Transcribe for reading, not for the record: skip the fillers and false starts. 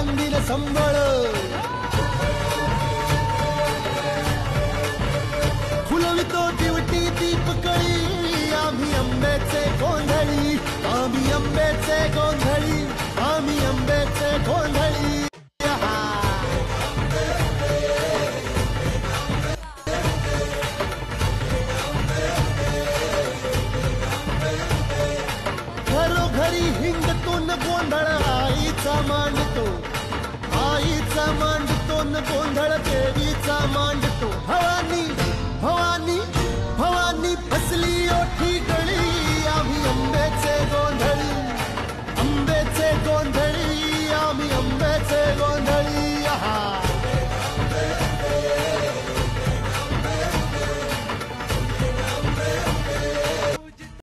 रंगीन संबळ फुलवितो दिवटी दीपकळी आम्ही आंब्याचे गोंधळी आम्ही आंब्याचे गोंधळी आम्ही आंब्याचे गोंधळी घरोघरी हिंगतो न गोंधळ आईचा मांडतो न गोंधळ देवीचा मांडतो भवानी भवानी भवानी फसली